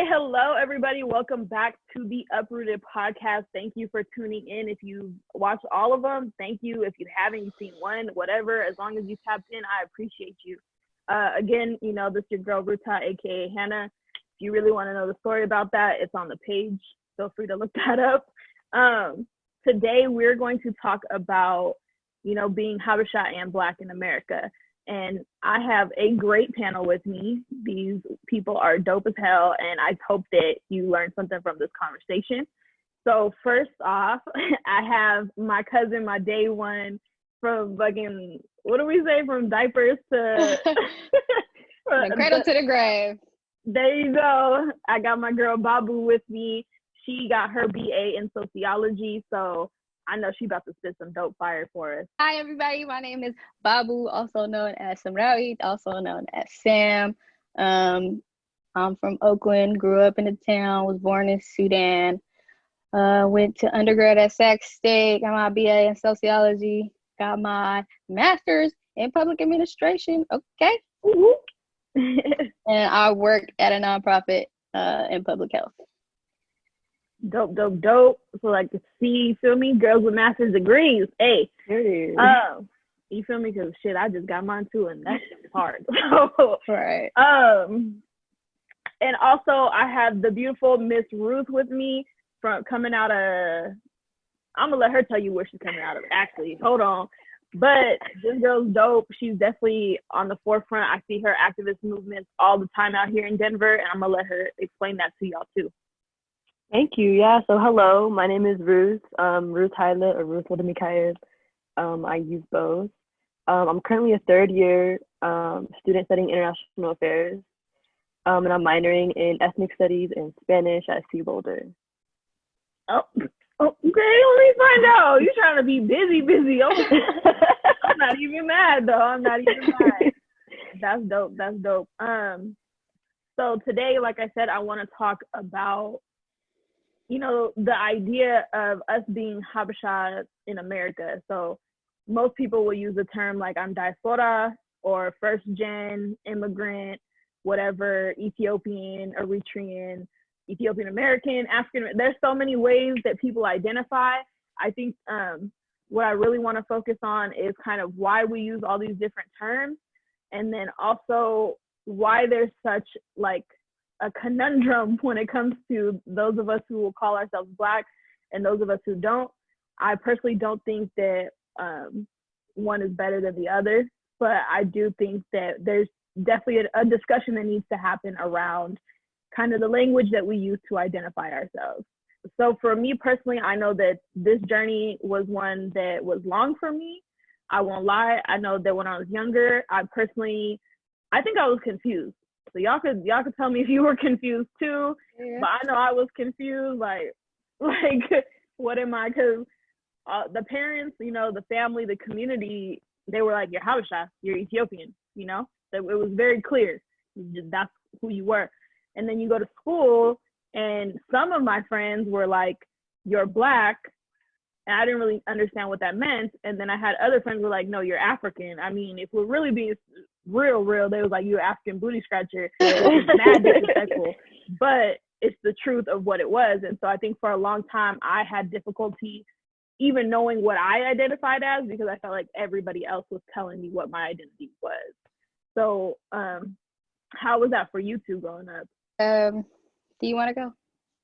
Hello everybody. Welcome back to the Uprooted podcast. Thank you for tuning in. If you watched all of them, thank you. If you haven't, you've seen one, whatever. As long as you tapped in, I appreciate you. Again, this is your girl Ruta, aka Hannah. If you really want to know the story about that, it's on the page. Feel free to look that up. Today we're going to talk about, being habesha and Black in America. And I have a great panel with me. These people are dope as hell, and I hope that you learned something from this conversation. So first off, I have my cousin, my day one, from fucking, what do we say, from diapers to... the cradle to the grave. There you go. I got my girl Babu with me. She got her BA in sociology, so I know she about to spit some dope fire for us. Hi, everybody. My name is Babu, also known as Samrawi, also known as Sam. I'm from Oakland, grew up in the town, was born in Sudan, went to undergrad at Sac State, got my BA in sociology, got my master's in public administration, okay? And I work at a nonprofit in public health. Dope. So you feel me? Girls with master's degrees. Hey. You feel me? Because shit, I just got mine too, and that's hard. Right. And also I have the beautiful Miss Ruth with me from coming out of. I'm gonna let her tell you where she's coming out of. Actually, hold on. But this girl's dope. She's definitely on the forefront. I see her activist movements all the time out here in Denver, and I'm gonna let her explain that to y'all too. Thank you. Yeah, so hello, my name is Ruth, Ruth Hyla or Ruth Wadamikayev. I use both. I'm currently a third year student studying international affairs, and I'm minoring in ethnic studies and Spanish at C Boulder. Oh, okay, let me find out. You're trying to be busy. Okay. I'm not even mad though. That's dope. So today, like I said, I want to talk about the idea of us being habesha in America. So most people will use the term like I'm diaspora or first gen immigrant, whatever, Ethiopian, Eritrean, Ethiopian American, African. There's so many ways that people identify. I think what I really want to focus on is kind of why we use all these different terms, and then also why there's such like a conundrum when it comes to those of us who will call ourselves Black and those of us who don't. I personally don't think that one is better than the other, but I do think that there's definitely a discussion that needs to happen around kind of the language that we use to identify ourselves. So for me personally, I know that this journey was one that was long for me. I won't lie. I know that when I was younger, I think I was confused. So y'all could tell me if you were confused too, yeah. But I know I was confused. Like what am I? Because the parents, the family, the community, they were like, you're habesha, you're Ethiopian. So it was very clear. That's who you were. And then you go to school, and some of my friends were like, you're Black, and I didn't really understand what that meant. And then I had other friends who were like, no, you're African. I mean, if we're really being real, they was like, you're African booty scratcher. Mad disrespectful. But it's the truth of what it was. And so I think for a long time, I had difficulty even knowing what I identified as, because I felt like everybody else was telling me what my identity was. So how was that for you two growing up? Do you want to go?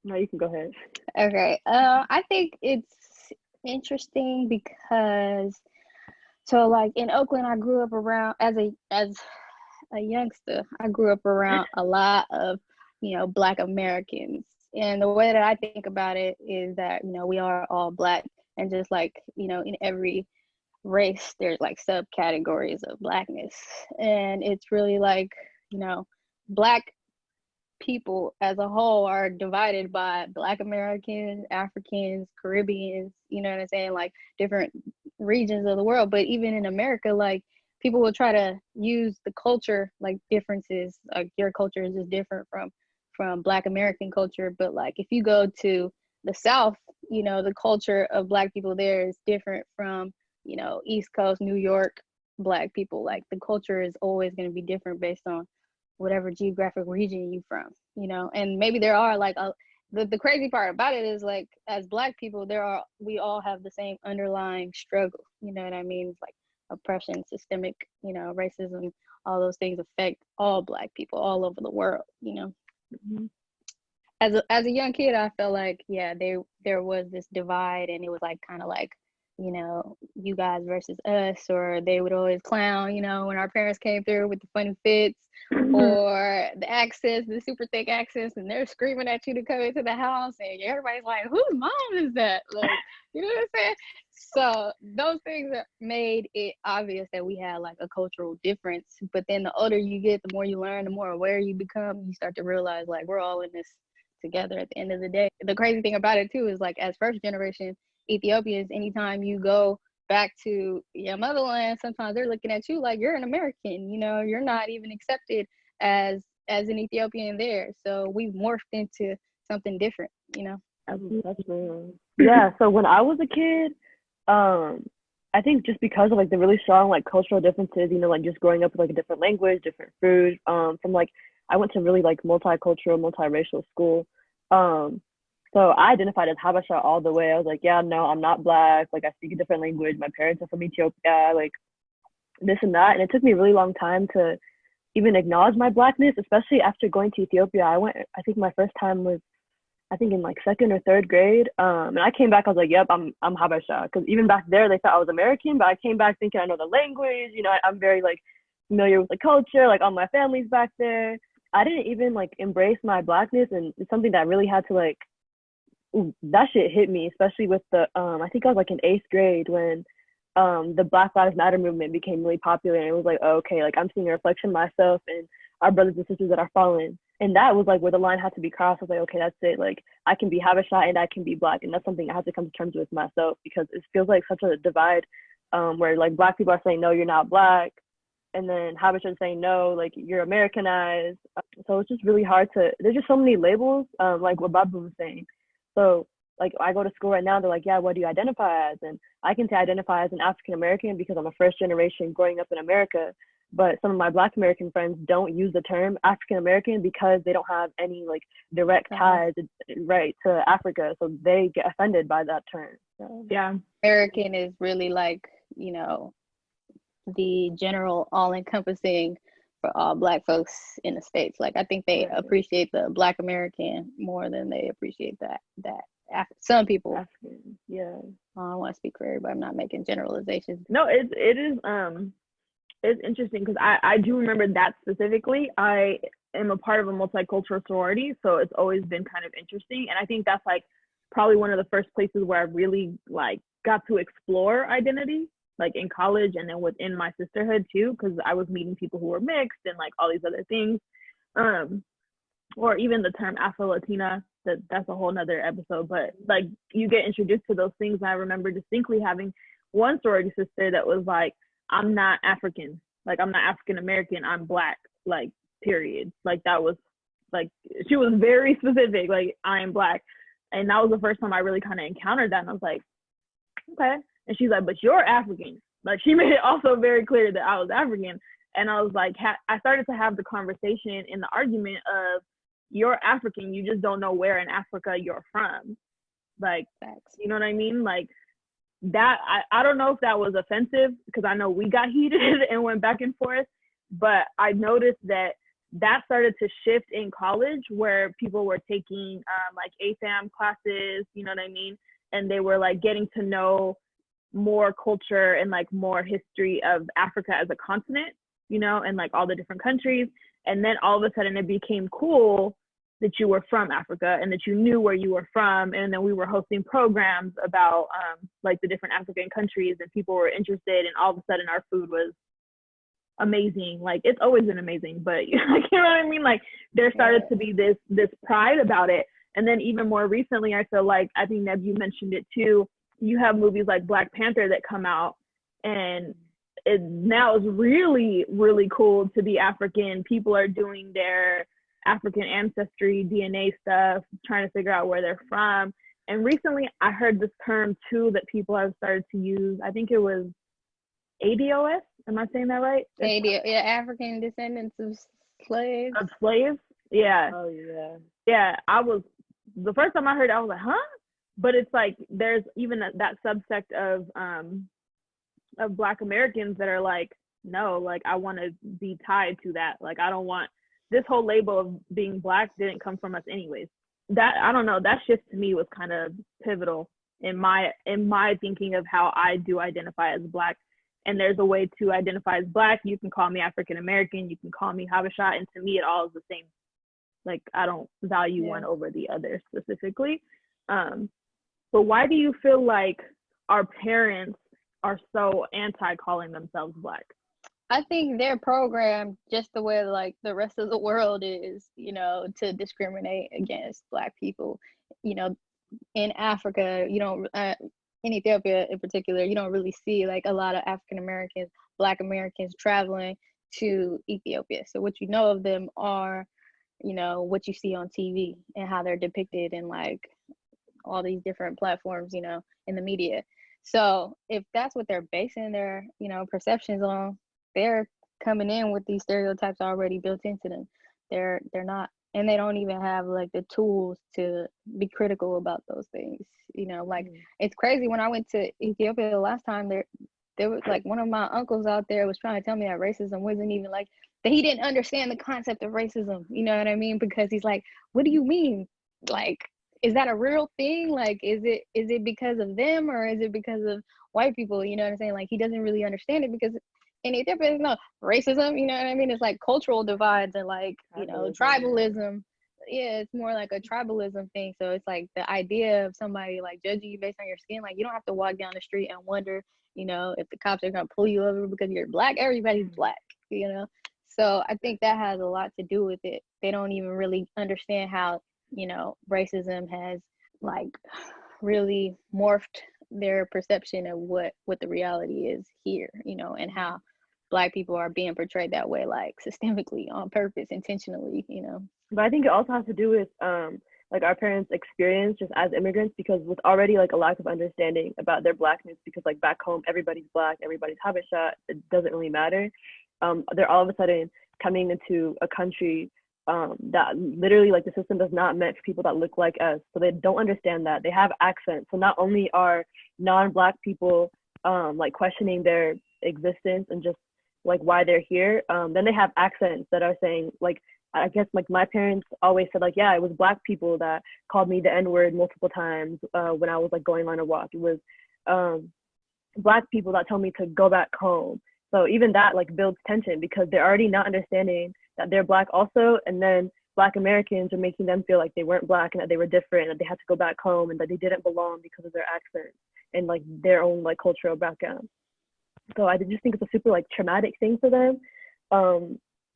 No, you can go ahead. Okay. I think it's interesting because like in Oakland, I grew up around as a youngster. I grew up around a lot of Black Americans, and the way that I think about it is that we are all Black, and just like in every race there's like subcategories of Blackness, and it's really like Black people as a whole are divided by Black Americans, Africans, Caribbeans, you know what I'm saying, like different regions of the world. But even in America, like people will try to use the culture like differences, like your culture is just different from Black American culture. But like if you go to the South, the culture of Black people there is different from East Coast, New York Black people. Like the culture is always going to be different based on whatever geographic region you're from. you know. And maybe there are like the crazy part about it is like as Black people, we all have the same underlying struggle. You know what I mean? It's like oppression, systemic, you know, racism, all those things affect all Black people all over the world, you know. Mm-hmm. As a young kid, I felt like, yeah, there was this divide, and it was like kind of like, you know, you guys versus us, or they would always clown, you know, when our parents came through with the funny fits or the accents, the super thick accents, and they're screaming at you to come into the house, and everybody's like, whose mom is that? Like, you know what I'm saying? So those things made it obvious that we had like a cultural difference. But then the older you get, the more you learn, the more aware you become, you start to realize like we're all in this together at the end of the day. The crazy thing about it too is like as first generation Ethiopians, anytime you go back to your motherland, sometimes they're looking at you like you're an American, you know, you're not even accepted as an Ethiopian there. So we've morphed into something different, you know. That's real. Yeah, so when I was a kid, I think just because of like the really strong like cultural differences, you know, like just growing up with like a different language, different food, from like I went to really like multicultural, multiracial school. So I identified as habesha all the way. I was like, yeah, no, I'm not Black. Like I speak a different language. My parents are from Ethiopia, like this and that. And it took me a really long time to even acknowledge my Blackness, especially after going to Ethiopia. I think my first time was, I think in like second or third grade. And I came back, I was like, yep, I'm habesha. Because even back there, they thought I was American, but I came back thinking I know the language. You know, I'm very like familiar with the culture, like all my family's back there. I didn't even like embrace my Blackness, and it's something that I really had to like, that shit hit me, especially with the I think I was like in 8th grade when the Black Lives Matter movement became really popular, and it was like, oh, okay, like I'm seeing a reflection of myself and our brothers and sisters that are fallen. And that was like where the line had to be crossed. I was like, okay, that's it. Like I can be habesha and I can be Black, and that's something I have to come to terms with myself, because it feels like such a divide, where like Black people are saying no, you're not Black, and then habesha is saying no, like you're Americanized. So it's just really hard to. There's just so many labels, like what Babu was saying. So like I go to school right now, they're like, yeah, what do you identify as? And I can say I identify as an African American because I'm a first generation growing up in America. But some of my Black American friends don't use the term African American because they don't have any like direct ties, right, to Africa. So they get offended by that term. So, yeah. American is really like, you know, the general all-encompassing for all Black folks in the States. Like I think they appreciate the Black American more than they appreciate that some people. African, yeah. I don't want to speak for everybody. I'm not making generalizations. No, it is it's interesting because I do remember that specifically. I am a part of a multicultural sorority, so it's always been kind of interesting, and I think that's like probably one of the first places where I really like got to explore identity, like in college and then within my sisterhood too, because I was meeting people who were mixed and like all these other things, or even the term Afro-Latina. That's a whole nother episode, but like you get introduced to those things. And I remember distinctly having one sorority sister that was like, I'm not African, like I'm not African American, I'm Black, like period. Like that was like, she was very specific, like I am Black. And that was the first time I really kind of encountered that, and I was like, okay. And she's like, but you're African. Like she made it also very clear that I was African. And I was like, I started to have the conversation in the argument of, you're African, you just don't know where in Africa you're from. Like, you know what I mean? Like that, I don't know if that was offensive, because I know we got heated and went back and forth, but I noticed that started to shift in college, where people were taking like AFAM classes, you know what I mean? And they were like getting to know more culture and like more history of Africa as a continent, you know, and like all the different countries. And then all of a sudden it became cool that you were from Africa and that you knew where you were from. And then we were hosting programs about like the different African countries, and people were interested, and all of a sudden our food was amazing. Like it's always been amazing, but you know what I mean? Like there started to be this pride about it. And then even more recently, I feel like, I think Neb, you mentioned it too, you have movies like Black Panther that come out, and it now is really, really cool to be African. People are doing their African ancestry, DNA stuff, trying to figure out where they're from. And recently I heard this term too that people have started to use. I think it was ADOS. Am I saying that right? Yeah, African descendants of slaves. Yeah. Oh yeah. Yeah. The first time I heard it, I was like, huh? But it's like there's even that subsect of Black Americans that are like, no, like I want to be tied to that. Like I don't want this whole label of being Black didn't come from us anyways. That I don't know. That shift to me was kind of pivotal in my thinking of how I do identify as Black. And there's a way to identify as Black. You can call me African American. You can call me habesha, and to me, it all is the same. Like I don't value one over the other specifically. But why do you feel like our parents are so anti calling themselves Black? I think they're programmed just the way like the rest of the world is, you know, to discriminate against Black people. You know, in Africa, you don't, in Ethiopia in particular, you don't really see like a lot of African Americans, Black Americans traveling to Ethiopia. So what you know of them are, you know, what you see on TV and how they're depicted in like all these different platforms, you know, in the media. So if that's what they're basing their, you know, perceptions on, they're coming in with these stereotypes already built into them. They're not, and they don't even have like the tools to be critical about those things. You know, like it's crazy. When I went to Ethiopia the last time, there was like one of my uncles out there was trying to tell me that racism wasn't even like that. He didn't understand the concept of racism. You know what I mean? Because he's like, what do you mean? Like, is that a real thing? Like, is it because of them or is it because of white people? You know what I'm saying? Like, he doesn't really understand it because in Ethiopia, there's no racism. You know what I mean? It's like cultural divides and like, you know, tribalism. Yeah, it's more like a tribalism thing. So it's like the idea of somebody like judging you based on your skin. Like, you don't have to walk down the street and wonder, you know, if the cops are gonna pull you over because you're Black. Everybody's Black, you know. So I think that has a lot to do with it. They don't even really understand how, you know, racism has like really morphed their perception of what the reality is here, you know, and how Black people are being portrayed that way, like systemically, on purpose, intentionally, you know. But I think it also has to do with like our parents' experience just as immigrants, because with already like a lack of understanding about their Blackness, because like back home everybody's Black, everybody's habesha, it doesn't really matter. They're all of a sudden coming into a country that literally like the system does not meant for people that look like us, so they don't understand that. They have accents, so not only are non-Black people like questioning their existence and just like why they're here, then they have accents that are saying like, I guess like my parents always said like, yeah, it was Black people that called me the N-word multiple times when I was like going on a walk. It was Black people that told me to go back home. So even that like builds tension because they're already not understanding that they're Black also, and then Black Americans are making them feel like they weren't Black and that they were different and that they had to go back home and that they didn't belong because of their accent and like their own like cultural background. So I just think it's a super like traumatic thing for them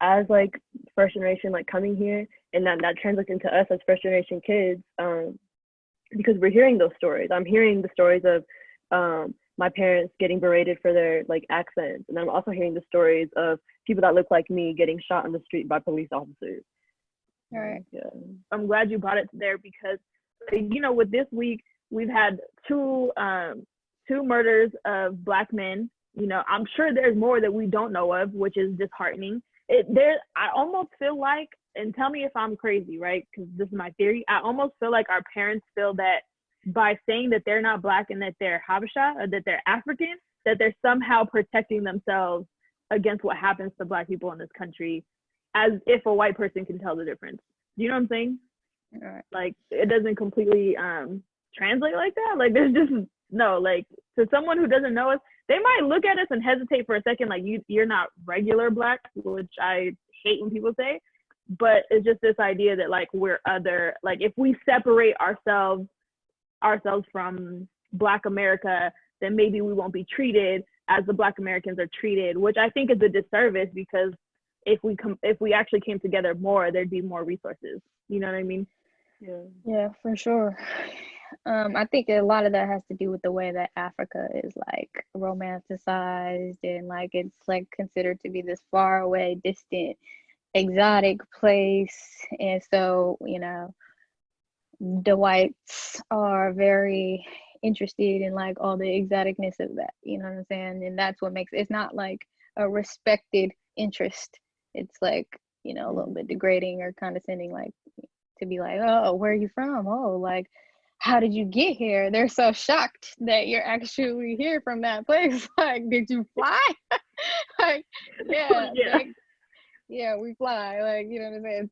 as like first generation like coming here, and that translates into us as first generation kids because we're hearing those stories. I'm hearing the stories of my parents getting berated for their like accents, and I'm also hearing the stories of people that look like me getting shot on the street by police officers. All right. Yeah. I'm glad you brought it there because, you know, with this week we've had two murders of Black men. You know, I'm sure there's more that we don't know of, which is disheartening. I almost feel like, and tell me if I'm crazy, right? Because this is my theory. I almost feel like our parents feel that by saying that they're not Black and that they're habesha or that they're African, that they're somehow protecting themselves against what happens to Black people in this country, as if a white person can tell the difference. Do you know what I'm saying? Right. Like it doesn't completely translate like that. Like there's just no, like to someone who doesn't know us, they might look at us and hesitate for a second, like you're not regular Black, which I hate when people say, but it's just this idea that like we're other, like if we separate ourselves from Black America, then maybe we won't be treated as the Black Americans are treated, which I think is a disservice because if we actually came together more, there'd be more resources. You know what I mean? Yeah, for sure. I think a lot of that has to do with the way that Africa is like romanticized and like it's like considered to be this far away, distant, exotic place. And so, you know, the whites are very interested in like all the exoticness of that, you know what I'm saying? And that's what makes it's not like a respected interest. It's like, a little bit degrading or condescending, like to be like, oh, where are you from? Oh, like, how did you get here? They're so shocked that you're actually here from that place. Like, did you fly? Like, yeah, yeah, we fly. Like, you know what I'm saying?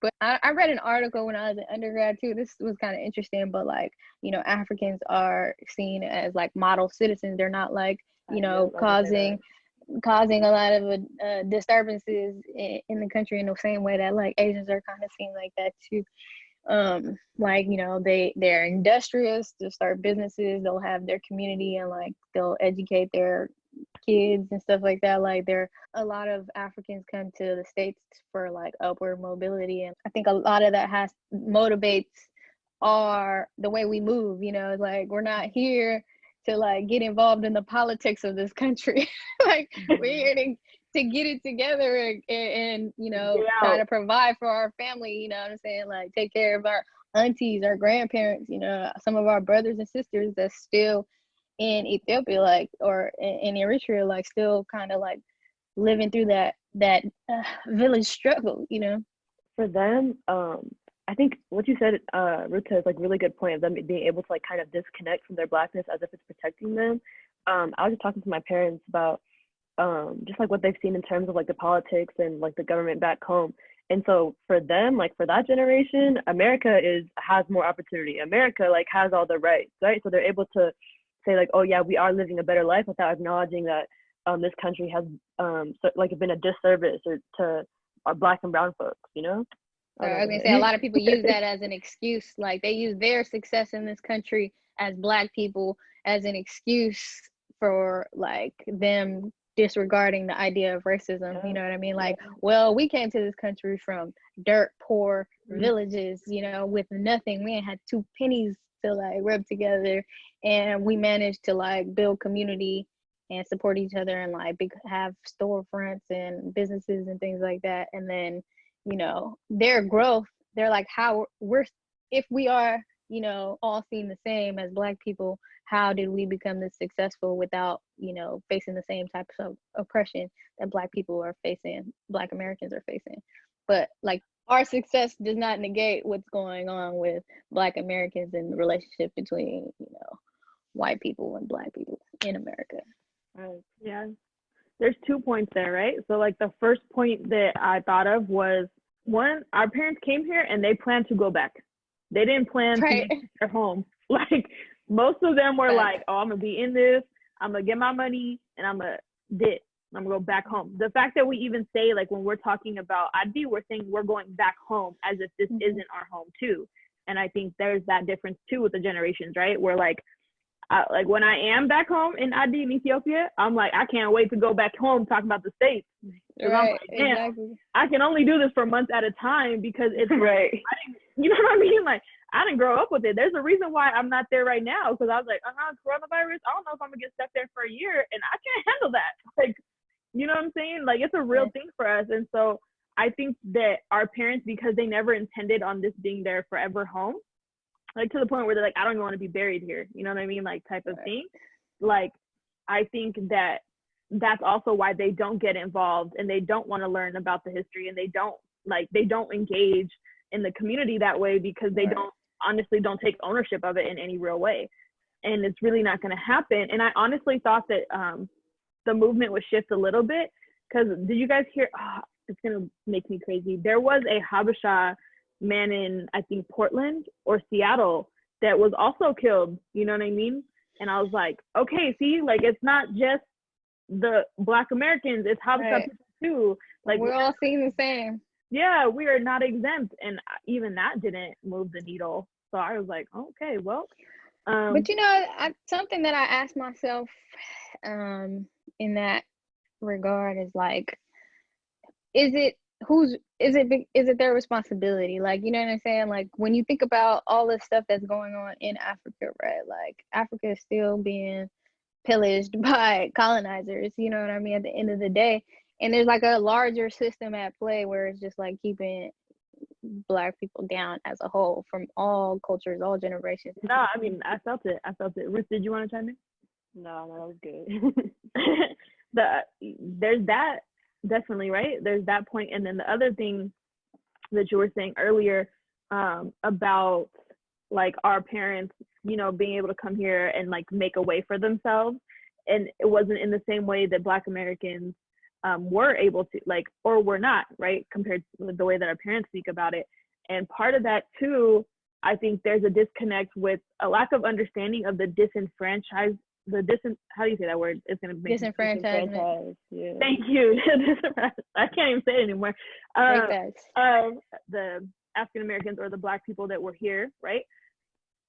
But I read an article when I was an undergrad too. This was kind of interesting, but like, Africans are seen as like model citizens. They're not like, causing a lot of disturbances in the country in the same way that like Asians are kind of seen like that too. Like, they're industrious, they'll start businesses, they'll have their community, and like they'll educate their kids and stuff like that. Like, a lot of Africans come to the States for like upward mobility, and I think a lot of that motivates the way we move. Like, we're not here to like get involved in the politics of this country. Like, we're here to get it together and try to provide for our family. You know what I'm saying? Like, take care of our aunties, our grandparents, some of our brothers and sisters that's still in Ethiopia, like, or in Eritrea, like, still kind of like living through that village struggle. For them, I think what you said, Ruta, is like really good point of them being able to like kind of disconnect from their blackness as if it's protecting them. I was just talking to my parents about just like what they've seen in terms of like the politics and like the government back home. And so for them, like for that generation, America has more opportunity. America like has all the rights, right? So they're able to say like, oh yeah, we are living a better life, without acknowledging that this country has been a disservice to our Black and brown folks, I was gonna say, a lot of people use that as an excuse. Like, they use their success in this country as Black people as an excuse for like them disregarding the idea of racism. You know what I mean? Like, well, we came to this country from dirt poor villages, with nothing. We ain't had 2 pennies to like rub together, and we managed to like build community and support each other, and like have storefronts and businesses and things like that. And then their growth, they're like, if we are all seen the same as Black people, how did we become this successful without facing the same types of oppression that Black people are facing, Black Americans are facing? But like, our success does not negate what's going on with Black Americans and the relationship between white people and Black people in America. Right. Yeah. There's 2 points there, right? So like, the first point that I thought of was, one, our parents came here and they planned to go back. They didn't plan to make their home. Like, most of them were like, oh, I'm gonna be in this, I'm gonna get my money, and I'm gonna go back home. The fact that we even say, like, when we're talking about Adi, we're saying we're going back home as if this isn't our home too. And I think there's that difference too with the generations, right? Where like when I am back home in Adi in Ethiopia, I'm like, I can't wait to go back home talking about the States. Right, I'm like, exactly. I can only do this for months at a time, because it's right. You know what I mean? Like, I didn't grow up with it. There's a reason why I'm not there right now, because I was like, coronavirus, I don't know if I'm gonna get stuck there for a year, and I can't handle that. Like, you know what I'm saying? Like, it's a real thing for us. And so I think that our parents, because they never intended on this being their forever home, like, to the point where they're like, I don't even want to be buried here, you know what I mean, like, type of thing. Like, I think that that's also why they don't get involved, and they don't want to learn about the history, and they don't engage in the community that way, because they don't take ownership of it in any real way. And it's really not going to happen. And I honestly thought that the movement would shift a little bit, because did you guys hear, it's going to make me crazy, there was a habesha man in, I think, Portland or Seattle that was also killed, you know what I mean? And I was like, okay, see, like, it's not just the Black Americans, it's habesha people too. Like, we're all seeing the same. Yeah, we are not exempt. And even that didn't move the needle. So I was like, okay, well. But something that I asked myself in that regard is like, is it their responsibility? Like, you know what I'm saying? Like, when you think about all the stuff that's going on in Africa, right? Like, Africa is still being pillaged by colonizers, you know what I mean, at the end of the day. And there's like a larger system at play where it's just like keeping Black people down as a whole, from all cultures, all generations. No, I mean, I felt it. Ruth, did you want to chime in? No, that was good. There's that. definitely, right? There's that point. And then the other thing that you were saying earlier, about like our parents, you know, being able to come here and like make a way for themselves. And it wasn't in the same way that Black Americans were able to, like, or were not, right? Compared to the way that our parents speak about it. And part of that too, I think there's a disconnect with a lack of understanding of the disenfranchised, how do you say that word? It's going to make Disenfranchisement. Yeah. Thank you. I can't even say it anymore. The African Americans or the Black people that were here, right?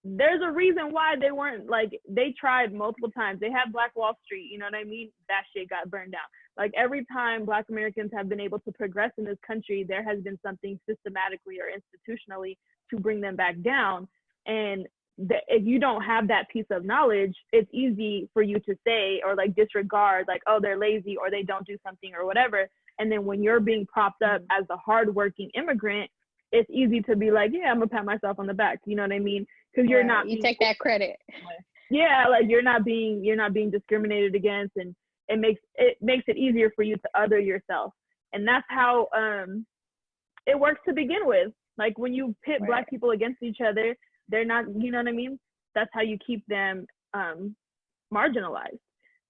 There's a reason why they weren't, like, they tried multiple times. They had Black Wall Street, you know what I mean? That shit got burned down. Like, every time Black Americans have been able to progress in this country, there has been something systematically or institutionally to bring them back down. And if you don't have that piece of knowledge, it's easy for you to say or like disregard, like, oh, they're lazy or they don't do something or whatever. And then when you're being propped up as a hardworking immigrant, it's easy to be like, yeah, I'm gonna pat myself on the back. You know what I mean? Because you're not. You take that credit. Yeah, like you're not being discriminated against, and it makes it easier for you to other yourself. And that's how it works to begin with. Like when you pit Black people against each other, they're not, you know what I mean? That's how you keep them marginalized.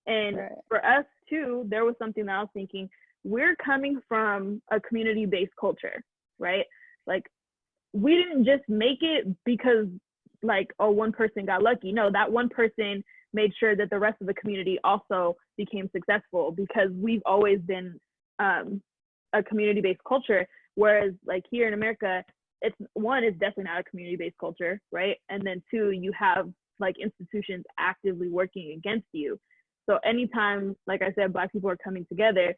And for us too, there was something that I was thinking, we're coming from a community-based culture, right? Like we didn't just make it because like, oh, one person got lucky. No, that one person made sure that the rest of the community also became successful, because we've always been a community-based culture. Whereas like here in America, it's definitely not a community-based culture, right? And then two, you have like institutions actively working against you. So anytime, like I said, Black people are coming together,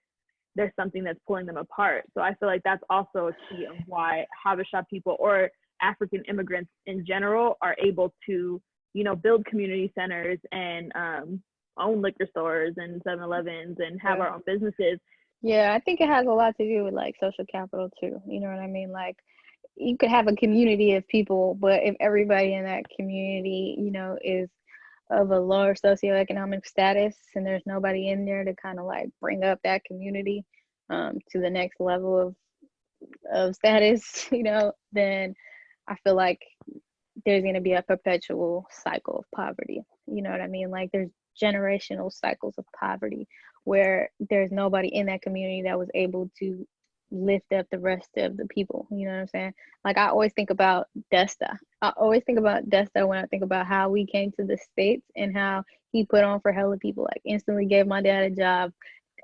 there's something that's pulling them apart. So I feel like that's also a key of why habesha people or African immigrants in general are able to, you know, build community centers and own liquor stores and 7-Elevens and have our own businesses. Yeah, I think it has a lot to do with like social capital too. You know what I mean? Like you could have a community of people, but if everybody in that community, you know, is of a lower socioeconomic status and there's nobody in there to kind of like bring up that community to the next level of status, you know, then I feel like there's going to be a perpetual cycle of poverty. You know what I mean? Like there's generational cycles of poverty where there's nobody in that community that was able to lift up the rest of the people. You know what I'm saying? Like I always think about Desta. When I think about how we came to the States and how he put on for hella people. Like instantly gave my dad a job.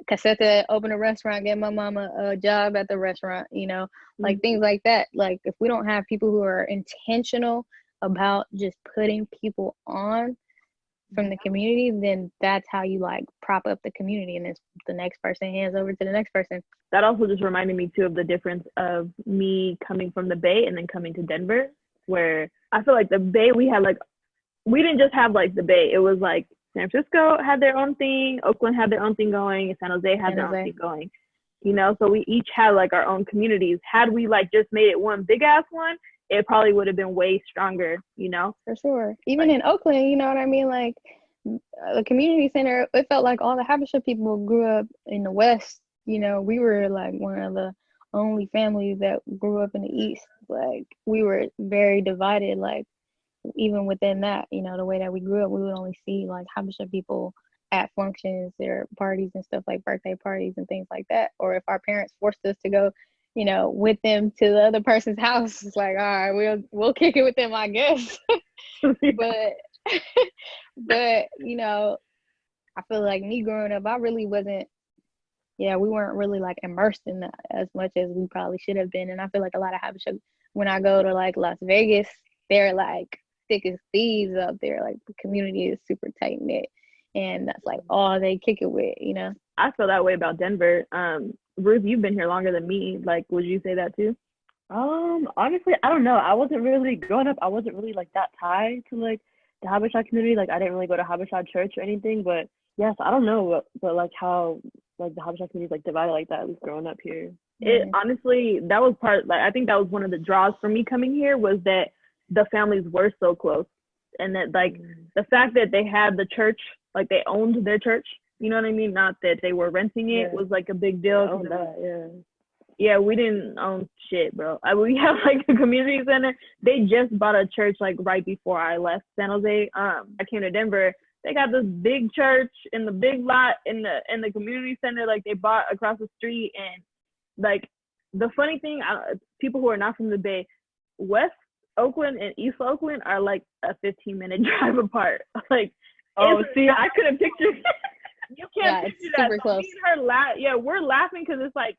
Caseta opened a restaurant, gave my mama a job at the restaurant, you know, like things like that. Like if we don't have people who are intentional about just putting people on from the community, then that's how you like prop up the community, and then the next person hands over to the next person. That also just reminded me too of the difference of me coming from the Bay and then coming to Denver, where I feel like the Bay, we didn't just have like the Bay, it was like San Francisco had their own thing, Oakland had their own thing going, and San Jose had their own thing going, you know? So we each had like our own communities. Had we like just made it one big ass one, it probably would have been way stronger, you know? For sure. Even like, in Oakland, you know what I mean? Like the community center, it felt like all the habesha people grew up in the West. You know, we were like one of the only families that grew up in the East. Like we were very divided, like even within that, you know, the way that we grew up, we would only see like habesha people at functions, their parties and stuff, like birthday parties and things like that. Or if our parents forced us to go, you know, with them to the other person's house, it's like, all right, we'll kick it with them, I guess. but you know, I feel like me growing up, we weren't really like immersed in that as much as we probably should have been. And I feel like a lot of habesha, when I go to like Las Vegas, they're like thick as thieves up there. Like the community is super tight knit, and that's like all they kick it with, you know. I feel that way about Denver. Ruth, you've been here longer than me. Like, would you say that too? Honestly, I don't know. I wasn't really growing up. I wasn't really like that tied to like the habesha community. Like, I didn't really go to habesha church or anything. But yes, I don't know, but like how like the habesha community is like divided like that. At least growing up here. It honestly, that was I think that was one of the draws for me coming here, was that the families were so close, and that like the fact that they had the church, like they owned their church, You know what I mean? Not that they were renting it was like a big deal. Yeah, we didn't own shit, bro. We have like a community center. They just bought a church like right before I left San Jose. I came to Denver. They got this big church in the big lot in the community center. Like they bought across the street, and like the funny thing, people who are not from the Bay, West Oakland and East Oakland are like a 15-minute drive apart. Like, see, I couldn't picture. You can't picture that. So me and her we're laughing because it's like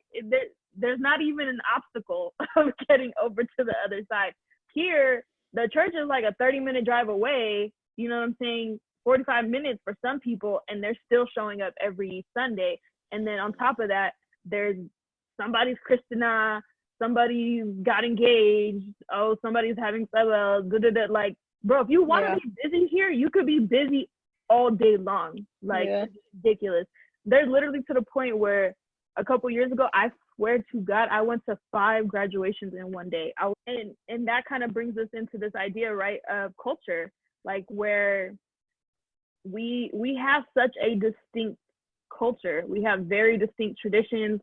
there's not even an obstacle of getting over to the other side. Here, the church is like a 30-minute drive away. You know what I'm saying? 45 minutes for some people, and they're still showing up every Sunday. And then on top of that, there's somebody's Christina, somebody got engaged, somebody's having like, bro, if you want to be busy here, you could be busy all day long. Like, it's ridiculous. There's literally to the point where a couple years ago, I swear to God, I went to 5 graduations in one day. And that kind of brings us into this idea, right, of culture, like where we have such a distinct culture. We have very distinct traditions.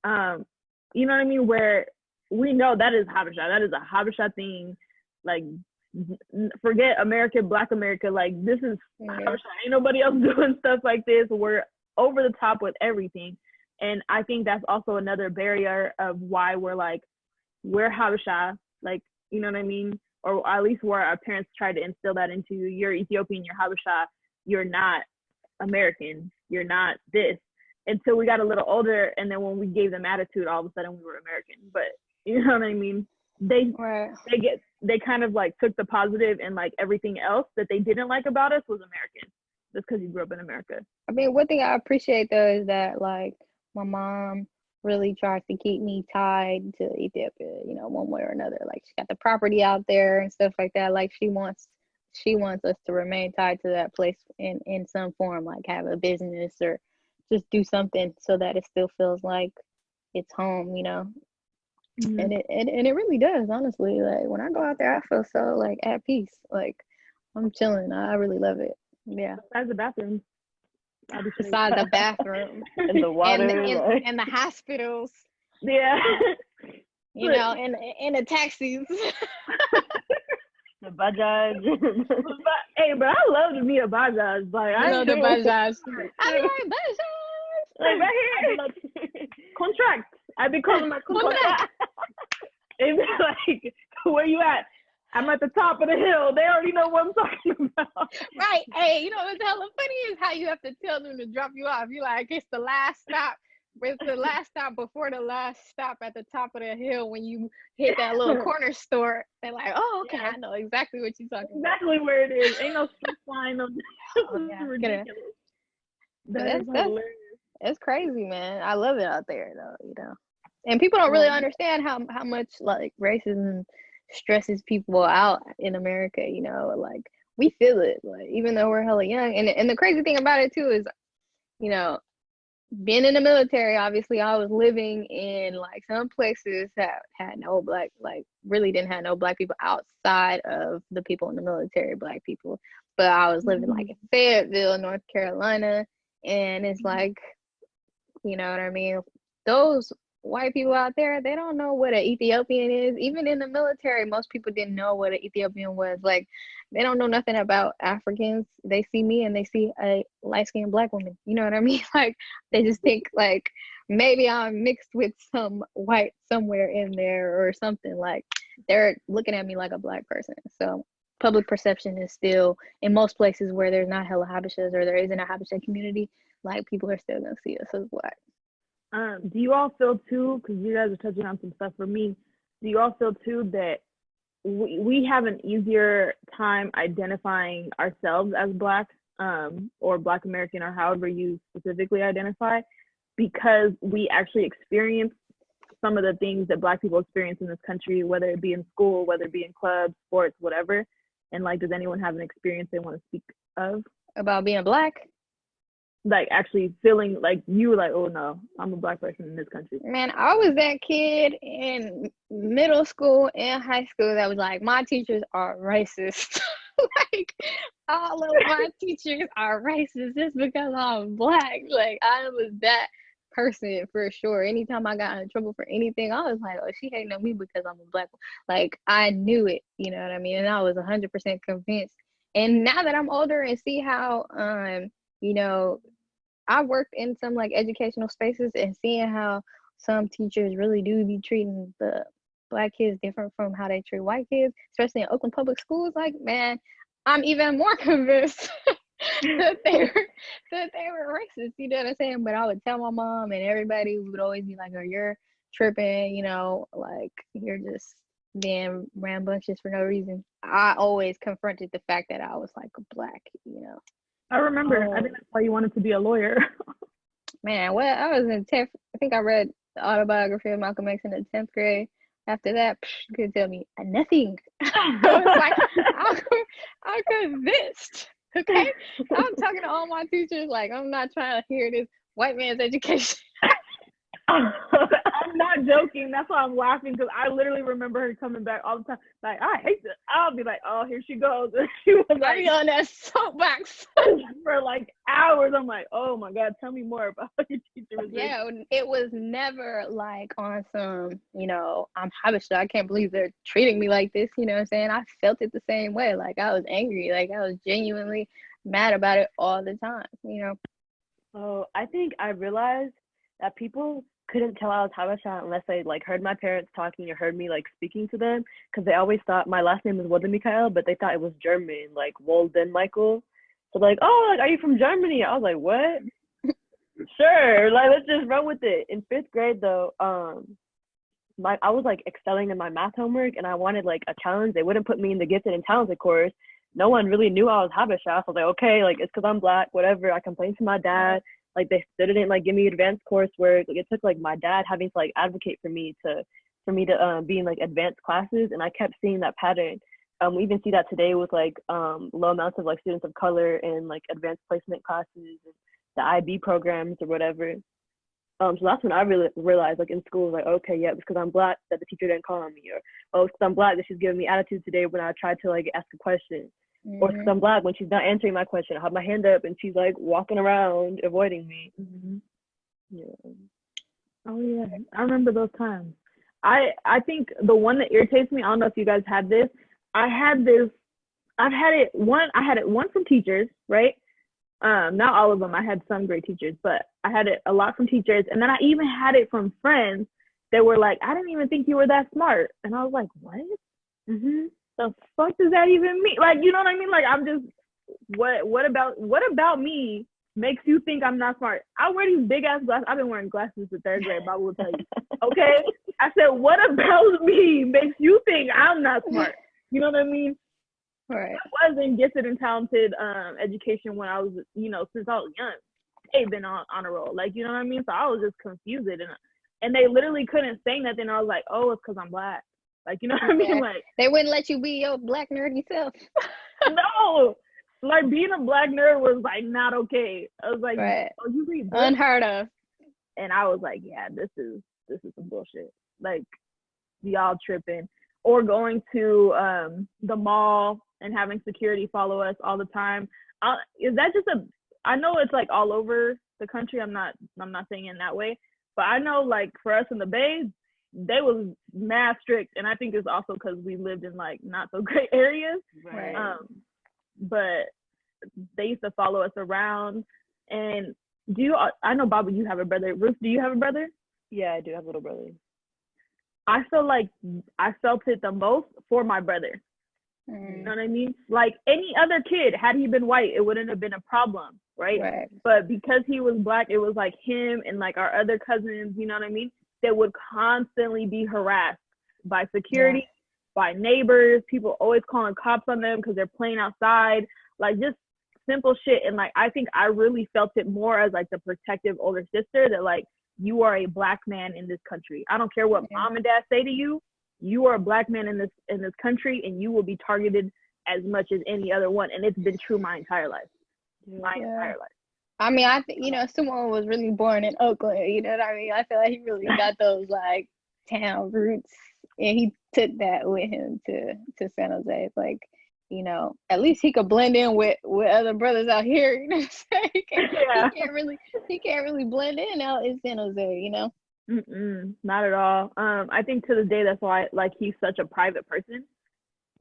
You know what I mean? Where we know that is habesha. That is a habesha thing. Like, forget America, Black America. Like, this is habesha. Ain't nobody else doing stuff like this. We're over the top with everything. And I think that's also another barrier of why we're habesha. Like, you know what I mean? Or at least where our parents tried to instill that into you. You're Ethiopian, you're habesha. You're not American. You're not this. Until we got a little older, and then when we gave them attitude, all of a sudden we were American. But you know what I mean? They kind of like took the positive, and like everything else that they didn't like about us was American, just because you grew up in America. I mean, one thing I appreciate though is that like my mom really tries to keep me tied to Ethiopia, you know, one way or another. Like, she got the property out there and stuff like that. Like, she wants us to remain tied to that place in some form, like have a business or just do something so that it still feels like it's home, you know. Mm-hmm. And it really does, honestly. Like, when I go out there, I feel so like at peace. Like, I'm chilling. I really love it. Yeah. Besides the bathroom. Besides the bathroom. And the water. And the hospitals. Yeah. You know, and the taxis. The Bajaj. But I love to meet a Bajaj. Like, I love the Bajaj. I like Bajaj. Like, right here. Like, contract. I be calling my contract. It's like, where you at? I'm at the top of the hill. They already know what I'm talking about. Right. Hey, you know what's hella funny is how you have to tell them to drop you off. You're like, it's the last stop. It's the last stop before the last stop at the top of the hill when you hit that little corner store. They're like, oh, okay, I know exactly what you're talking about. Exactly where it is. Ain't no street sign. No, ridiculous. That's hilarious. It's crazy, man. I love it out there, though, you know. And people don't really understand how much, like, racism stresses people out in America, you know. Like, we feel it, like, even though we're hella young. And the crazy thing about it, too, is, you know, being in the military, obviously, I was living in like some places that had no black, like really didn't have no black people outside of the people in the military, black people. But I was living like in Fayetteville, North Carolina, and it's like, you know what I mean? Those white people out there, they don't know what an Ethiopian is. Even in the military, most people didn't know what an Ethiopian was. Like, they don't know nothing about Africans. They see me and they see a light-skinned black woman. You know what I mean? Like, they just think like maybe I'm mixed with some white somewhere in there or something. Like, they're looking at me like a black person. So public perception is still, in most places where there's not hella habeshas or there isn't a habesha community, like, people are still gonna see us as black. Do you all feel too, because you guys are touching on some stuff for me, do you all feel too that we have an easier time identifying ourselves as black or Black American or however you specifically identify, because we actually experience some of the things that black people experience in this country, whether it be in school, whether it be in clubs, sports, whatever? And like, does anyone have an experience they want to speak of? About being black? Like, actually feeling like you were like, oh no, I'm a black person in this country. Man, I was that kid in middle school and high school that was like, my teachers are racist. Like, all of my teachers are racist just because I'm Black. Like, I was that person for sure. Anytime I got in trouble for anything, I was like, oh, she hating on me because I'm a Black one. Like, I knew it, you know what I mean? And I was 100% convinced. And now that I'm older and see how, you know, I worked in some like educational spaces and seeing how some teachers really do be treating the Black kids different from how they treat white kids, especially in Oakland public schools. Like, man, I'm even more convinced that they were racist. You know what I'm saying? But I would tell my mom, and everybody would always be like, "Oh, you're tripping," you know, like you're just being rambunctious for no reason. I always confronted the fact that I was like Black, you know. I remember. I think that's why you wanted to be a lawyer. Man, well, I was in 10th. I think I read the autobiography of Malcolm X in the 10th grade. After that, you couldn't tell me nothing. I was like, I'm convinced. Okay, I'm talking to all my teachers like I'm not trying to hear this white man's education. I'm not joking. That's why I'm laughing, because I literally remember her coming back all the time. Like, I hate this. I'll be like, oh, here she goes. And she was like, I be on that soapbox for like hours. I'm like, oh my God, tell me more about your teacher. Yeah, it was never like on some, you know, I'm habesha. I can't believe they're treating me like this. You know what I'm saying? I felt it the same way. Like, I was angry. Like, I was genuinely mad about it all the time, you know? Oh, I think I realized that people couldn't tell I was habesha unless they like heard my parents talking or heard me like speaking to them, because they always thought my last name was Mikael, but they thought it was German, like Walden Michael. So like, oh, like, are you from Germany? I was like, what? Sure, like let's just run with it. In 5th grade though, I was like excelling in my math homework, and I wanted like a challenge. They wouldn't put me in the gifted and talented course. No one really knew I was habesha. So I was like, okay, like it's because I'm Black, whatever. I complained to my dad. Like they still didn't like give me advanced coursework. Like it took like my dad having to like advocate for me to be in like advanced classes, and I kept seeing that pattern. We even see that today with like low amounts of like students of color in like advanced placement classes and the IB programs or whatever. So that's when I really realized, like in school, like, okay, yeah, it's because I'm Black that the teacher didn't call on me, or oh, it's because I'm Black that she's giving me attitude today when I tried to like ask a question. Or because I'm Black when she's not answering my question. I have my hand up and she's like walking around avoiding me. Yeah. Oh yeah, I remember those times. I think the one that irritates me, I don't know if you guys had this. I had it one from teachers, right? Not all of them. I had some great teachers, but I had it a lot from teachers, and then I even had it from friends that were like, I didn't even think you were that smart, and I was like, what? The fuck does that even mean? Like, you know what I mean? Like, I'm just, what about me makes you think I'm not smart? I wear these big ass glasses. I've been wearing glasses since 3rd grade, but I will tell you. Okay? I said, what about me makes you think I'm not smart? You know what I mean? Right. I was in gifted and talented education when I was, you know, since I was young. They've been on a roll. Like, you know what I mean? So I was just confused. And they literally couldn't say nothing. I was like, oh, it's because I'm Black. Like, you know what I mean? Like, they wouldn't let you be your Black nerdy self. No, like being a Black nerd was like not okay. I was like, right. Oh, you read books? Unheard of. And I was like, yeah, this is some bullshit. Like, y'all tripping. Or going to the mall and having security follow us all the time. Is that just I know it's like all over the country. I'm not saying in that way, but I know like for us in the Bay, they was mad strict, and I think it's also because we lived in like not so great areas. Right. But they used to follow us around. And I know, Bobby, you have a brother. Ruth, do you have a brother? Yeah, I do have a little brother. I feel like I felt it the most for my brother. You know what I mean? Like any other kid, had he been white, it wouldn't have been a problem, right? But because he was Black, it was like him and like our other cousins, you know what I mean, that would constantly be harassed by security, by neighbors, people always calling cops on them because they're playing outside, like just simple shit. And like I think I really felt it more as like the protective older sister, that like, you are a Black man in this country. I don't care what mom and dad say to you. You are a Black man in this country, and you will be targeted as much as any other one. And it's been true my entire life. Entire life. I mean, I think, you know, someone was really born in Oakland. You know what I mean? I feel like he really got those like town roots, and he took that with him to San Jose. Like, you know, at least he could blend in with other brothers out here. You know what I'm saying? Yeah. He can't really blend in out in San Jose. You know. Not at all. I think to this day that's why like he's such a private person.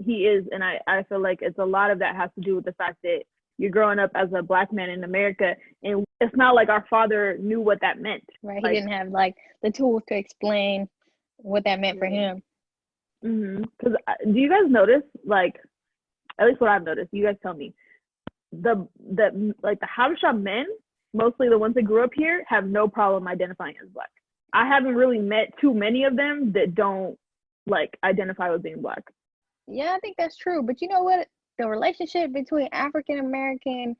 He is, and I feel like it's a lot of that has to do with the fact that you're growing up as a Black man in America, and it's not like our father knew what that meant. Right. He like, didn't have like the tools to explain what that meant for him. Because do you guys notice, like, at least what I've noticed, you guys tell me, the like the habesha men, mostly the ones that grew up here, have no problem identifying as Black. I haven't really met too many of them that don't like identify with being Black. Yeah, I think that's true. But you know what? The relationship between African American,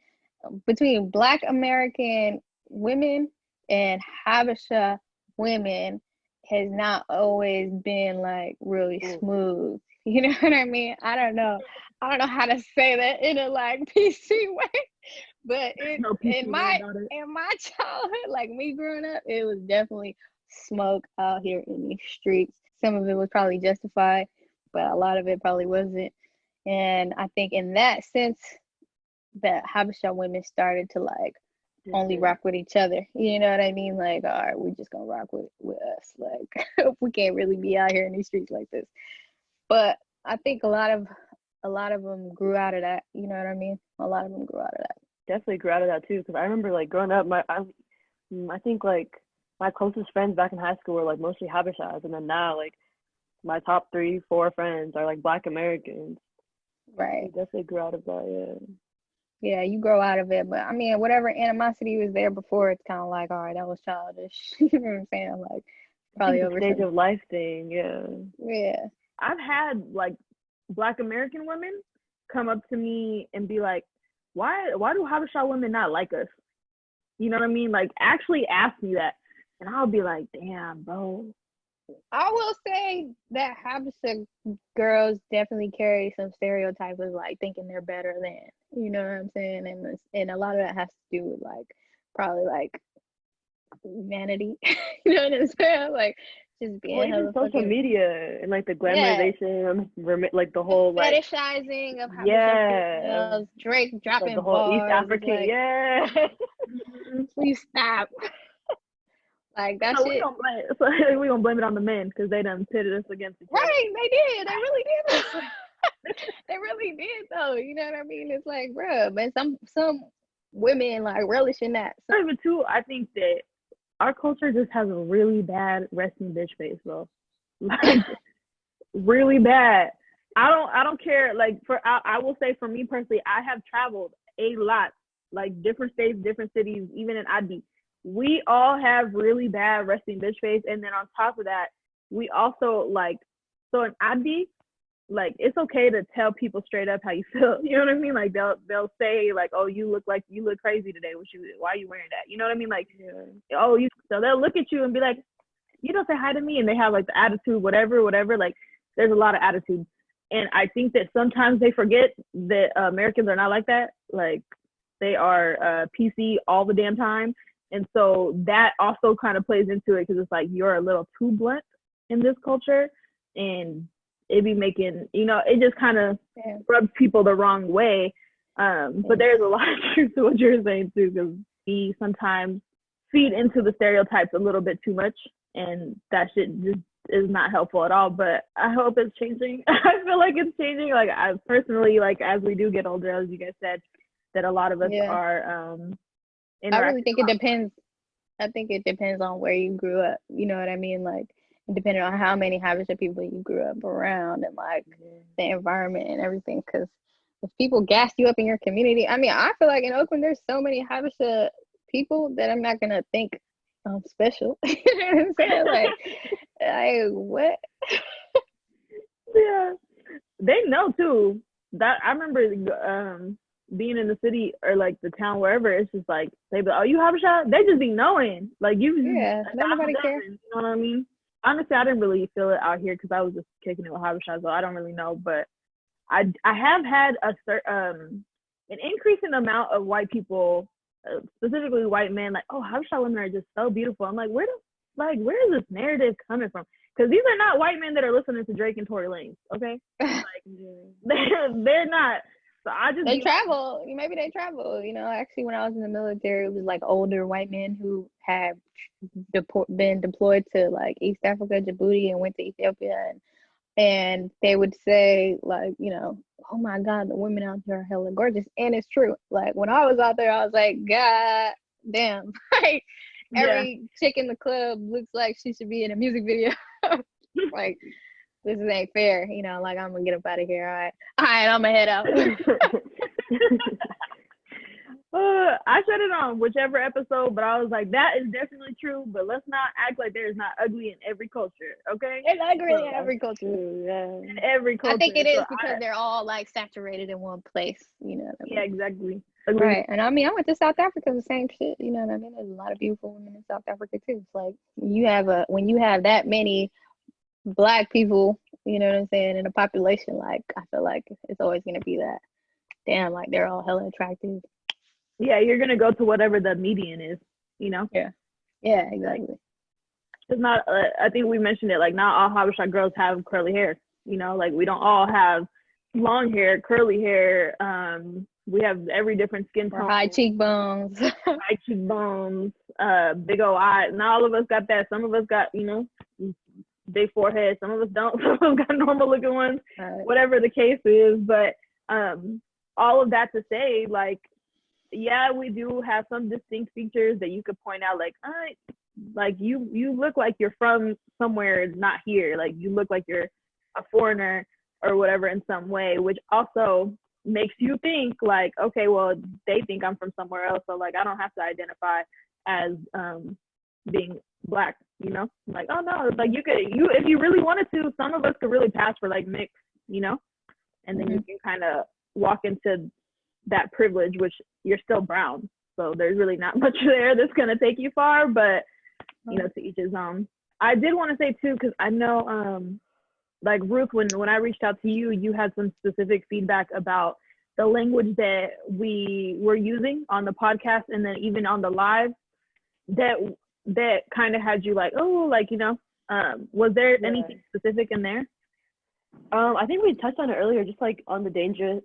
between Black American women and Habesha women has not always been like really smooth. You know what I mean? I don't know how to say that in a like PC way, but in my childhood, like me growing up, it was definitely smoke out here in these streets. Some of it was probably justified, but a lot of it probably wasn't. And I think in that sense, that Habesha women started to like only rock with each other. You know what I mean? Like, all right, we're just gonna rock with us. Like, we can't really be out here in these streets like this. But I think a lot of them grew out of that. You know what I mean? A lot of them grew out of that. Definitely grew out of that too. Because I remember like growing up, I think like my closest friends back in high school were like mostly Habeshas, and then now like my top 3-4 friends are like Black Americans. Right. I definitely grew out of that. Yeah, you grow out of it, but I mean, whatever animosity was there before, it's kind of like, all right, that was childish. You know what I'm saying? Like, probably over stage of life thing. Yeah. I've had like Black American women come up to me and be like, why do Habesha women not like us? You know what I mean? Like, actually ask me that, and I'll be like, damn, bro. I will say that Habesha girls definitely carry some stereotypes of like thinking they're better than, you know what I'm saying? And a lot of that has to do with like probably like vanity. You know what I'm saying? Like just being even social media and like the glamorization, like the whole like fetishizing of Habesha girls, Drake dropping like the whole bars, East African, like, please stop. Like that shit. We gonna blame it on the men because they done pitted us against each other. Right, they did. They really did. They really did though. You know what I mean? It's like, bruh, but some women like relish in that. Even too, I think that our culture just has a really bad resting bitch face, though. Like really bad. I don't care. Like I will say for me personally, I have traveled a lot, like different states, different cities, even in Adi. We all have really bad resting bitch face, and then on top of that, we also like so in Adi, like it's okay to tell people straight up how you feel. You know what I mean? Like they'll say like, oh, you look crazy today. Why are you wearing that? You know what I mean? Like, oh, so they'll look at you and be like, you don't say hi to me, and they have like the attitude, whatever. Like there's a lot of attitude, and I think that sometimes they forget that Americans are not like that. Like they are PC all the damn time. And so that also kind of plays into it because it's like you're a little too blunt in this culture, and it be making, it just kind of rubs people the wrong way. But there's a lot of truth to what you're saying too, because we sometimes feed into the stereotypes a little bit too much, and that shit just is not helpful at all. But I hope it's changing. I feel like it's changing. Like I personally, like as we do get older, as you guys said, that a lot of us are. I really think it depends. I think it depends on where you grew up. You know what I mean? Like, depending on how many Habesha people you grew up around and like the environment and everything. Because if people gas you up in your community, I mean, I feel like in Oakland there's so many Habesha people that I'm not gonna think I'm special. You know what I'm saying? Like what? Yeah, they know too. That I remember being in the city or like the town, wherever, it's just like they be, oh, you Habesha? They just be knowing. Like you nobody cares. You know what I mean? Honestly, I didn't really feel it out here because I was just kicking it with Habesha, so I don't really know. But I have had an increasing amount of white people, specifically white men, like, oh, Habesha women are just so beautiful. I'm like, where like, where is this narrative coming from? Because these are not white men that are listening to Drake and Tory Lanez, okay? Like, they're not. So I just They travel. Maybe they travel. Actually, when I was in the military, it was like older white men who had been deployed to like East Africa, Djibouti, and went to Ethiopia, and they would say like, oh my God, the women out there are hella gorgeous, and it's true. Like when I was out there, I was like, God damn, like every chick in the club looks like she should be in a music video. Like, this ain't fair, like I'm gonna get up out of here. All right, I'm gonna head out. I said it on whichever episode, but I was like, that is definitely true, but let's not act like there is not ugly in every culture, okay? It's ugly in every culture. Yeah. In every culture. I think it is because they're all like saturated in one place, what I mean? Yeah, exactly. Right. And I mean, I went to South Africa, the same shit, you know what I mean? There's a lot of beautiful women in South Africa too. It's like when you have that many Black people, you know what I'm saying, in a population, like I feel like it's always gonna be that. Damn, like they're all hella attractive. Yeah, you're gonna go to whatever the median is, Yeah, exactly. It's not. I think we mentioned it. Like, not all habesha girls have curly hair. Like we don't all have long hair, curly hair. We have every different skin tone. Or high cheekbones. High cheekbones. Big old eyes. Not all of us got that. Some of us got, big forehead. Some of us don't. Some of us got normal looking ones. Right. Whatever the case is, but all of that to say, like, yeah, we do have some distinct features that you could point out, like you look like you're from somewhere not here. Like you look like you're a foreigner or whatever in some way, which also makes you think like, okay, well, they think I'm from somewhere else, so like I don't have to identify as being Black, like, oh no, like you if you really wanted to, some of us could really pass for like mixed, and then you can kind of walk into that privilege, which you're still brown, so there's really not much there that's gonna take you far, but to each his own. I did want to say too, because I know like Ruth, when I reached out to you, you had some specific feedback about the language that we were using on the podcast and then even on the live that kind of had you like, oh, like, was there anything specific in there? I think we touched on it earlier, just like on the dangers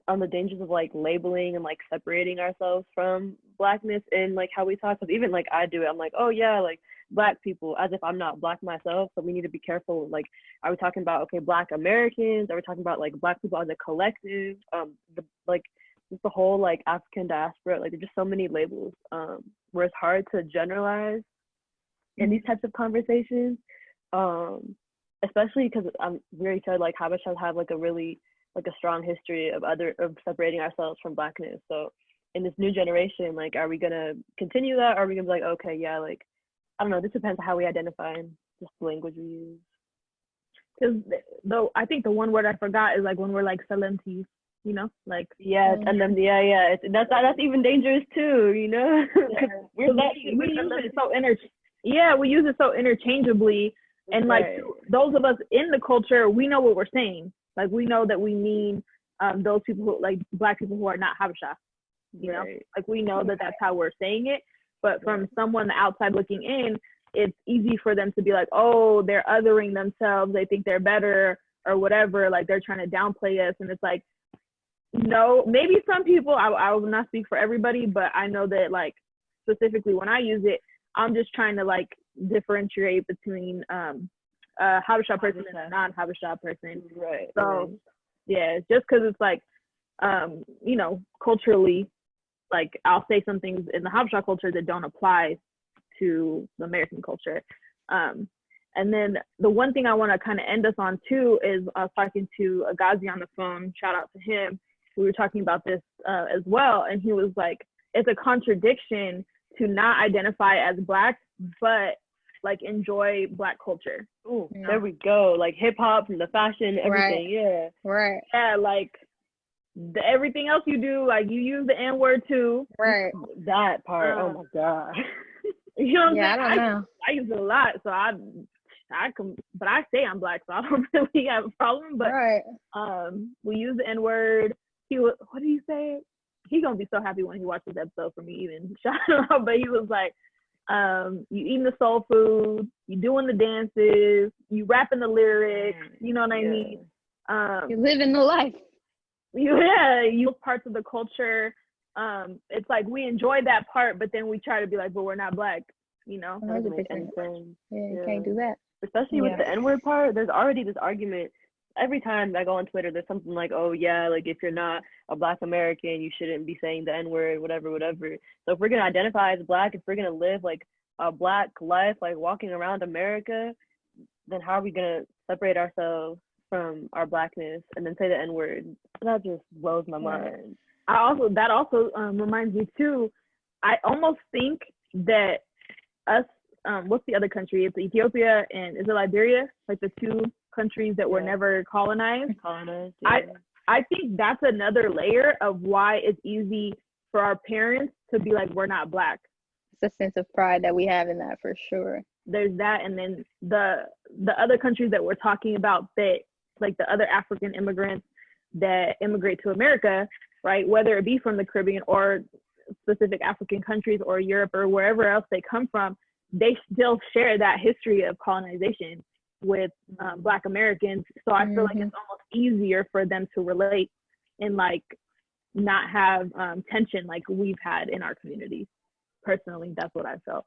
of like labeling and like separating ourselves from Blackness and like how we talk. Because even like I do it, I'm like, oh yeah, like Black people, as if I'm not Black myself. So we need to be careful. Like, are we talking about Black Americans? Are we talking about like Black people as a collective? Just the whole like African diaspora. Like, there's just so many labels where it's hard to generalize in these types of conversations. Especially because I'm very excited, like habeshas have like a really like a strong history of separating ourselves from Blackness. So in this new generation, like, are we gonna continue that, or are we gonna be like, okay, yeah, like, I don't know, this depends on how we identify and just the language we use. Because though I think the one word I forgot is like when we're like salentis, like, and then that's even dangerous too, we use it so we use it so interchangeably. And like those of us in the culture, we know what we're saying. Like, we know that we mean those people who, like Black people who are not habesha, like we know that that's how we're saying it. But from someone outside looking in, it's easy for them to be like, oh, they're othering themselves. They think they're better or whatever. Like, they're trying to downplay us. And it's like, no, maybe some people, I will not speak for everybody, but I know that like specifically when I use it, I'm just trying to like differentiate between a habesha person and a non-habesha person. Right. So yeah, just because it's like culturally, like I'll say some things in the habesha culture that don't apply to the American culture. And then the one thing I want to kind of end us on too is I was talking to Agazi on the phone. Shout out to him. We were talking about this as well, and he was like, it's a contradiction to not identify as Black, but like enjoy Black culture. Ooh, there we go. Like hip hop and the fashion, everything. Yeah. Right. Yeah, like everything else you do, like you use the N word too. Right. That part. Oh my God. You know what I'm saying? I don't know. I use it a lot, so but I say I'm Black, so I don't really have a problem. But we use the N word. What did he say? He's gonna be so happy when he watches the episode for me even shout him out. But he was like, You eating the soul food, you doing the dances, you rapping the lyrics, you know what I mean? You're living the life. You parts of the culture. It's like we enjoy that part, but then we try to be like, but we're not black, you know? 100%. You can't do that. Especially with the N-word part, there's already this argument. Every time I go on Twitter, there's something like, oh yeah, like if you're not a Black American, you shouldn't be saying the N-word, whatever. So if we're gonna identify as Black, if we're gonna live like a Black life, like walking around America, then how are we gonna separate ourselves from our Blackness and then say the N-word? That just blows my mind. That also reminds me too. I almost think that us, what's the other country? It's Ethiopia and is it Liberia? Like the two countries that were never colonized. Yeah. I think that's another layer of why it's easy for our parents to be like, we're not Black. It's a sense of pride that we have in that for sure. There's that, and then the other countries that we're talking about, that like the other African immigrants that immigrate to America, right? Whether it be from the Caribbean or specific African countries or Europe or wherever else they come from, they still share that history of colonization with Black Americans. So I feel like it's almost easier for them to relate and like not have tension like we've had in our community. Personally, that's what I felt.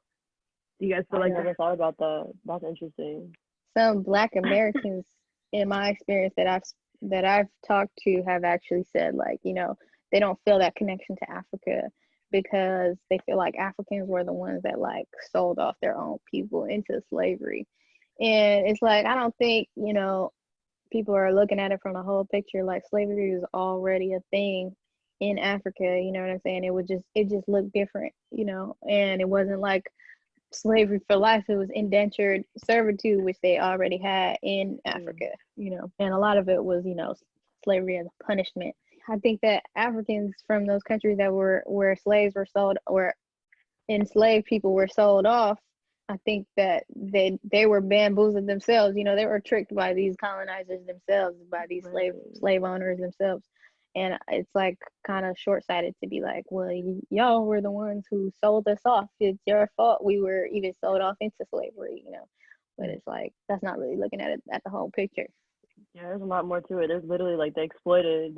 Do you guys feel like? I never thought about that. That's interesting. Some Black Americans, in my experience that I've talked to, have actually said like, you know, they don't feel that connection to Africa because they feel like Africans were the ones that like sold off their own people into slavery. And it's like, I don't think, you know, people are looking at it from the whole picture. Like slavery was already a thing in Africa, you know what I'm saying? It just looked different, you know, and it wasn't like slavery for life. It was indentured servitude, which they already had in Africa, you know, and a lot of it was, you know, slavery as a punishment. I think that Africans from those countries that were where slaves were sold, or enslaved people were sold off, I think that they were bamboozled themselves. You know, they were tricked by these colonizers themselves, by these slave owners themselves. And it's like kind of short-sighted to be like, well, y'all were the ones who sold us off. It's your fault we were even sold off into slavery, you know. But it's like, that's not really looking at it at the whole picture. Yeah, there's a lot more to it. There's literally like they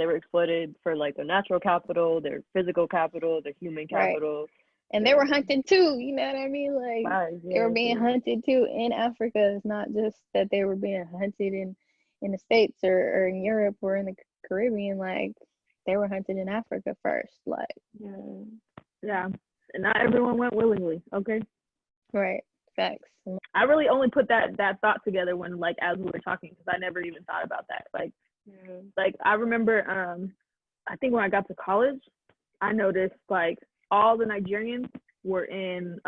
were exploited for like their natural capital, their physical capital, their human capital. Right. And they were hunted too, you know what I mean? Like they were being hunted too in Africa. It's not just that they were being hunted in the States or in Europe or in the Caribbean. Like they were hunted in Africa first. Like yeah, and not everyone went willingly. Okay. Right. Facts. I really only put that thought together when like as we were talking, because I never even thought about that. Like I remember I think when I got to college, I noticed like all the Nigerians were in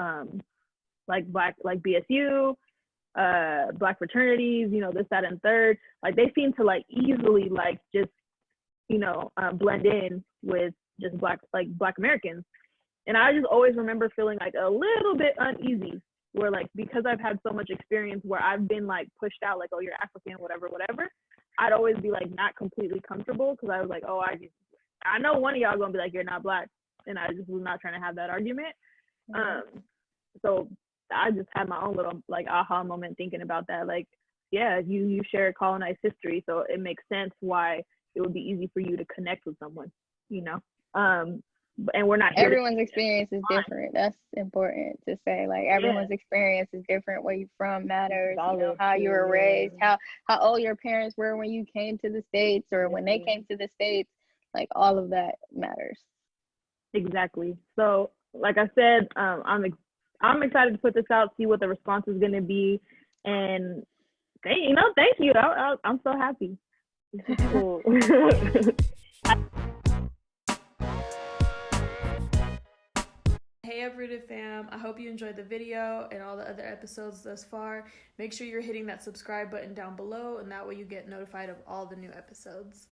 like Black, like BSU, Black fraternities, you know, this, that, and third. Like they seem to like easily like just, you know, blend in with just Black Americans. And I just always remember feeling like a little bit uneasy, where like, because I've had so much experience where I've been like pushed out, like, oh, you're African, whatever, I'd always be like not completely comfortable, because I was like, oh, I know one of y'all gonna be like, you're not Black. And I just was not trying to have that argument. So I just had my own little like aha moment thinking about that. Like, yeah, you share colonized history, so it makes sense why it would be easy for you to connect with someone, you know. And we're not here. Everyone's experience is different. That's important to say. Like everyone's experience is different. Where you from matters. You know, how you were raised, how old your parents were when you came to the States, or when they came to the States. Like all of that matters. Exactly. So, like I said, I'm excited to put this out, see what the response is going to be, and thank you. I'm so happy. This is cool. Hey Uprooted fam, I hope you enjoyed the video and all the other episodes thus far. Make sure you're hitting that subscribe button down below, and that way you get notified of all the new episodes.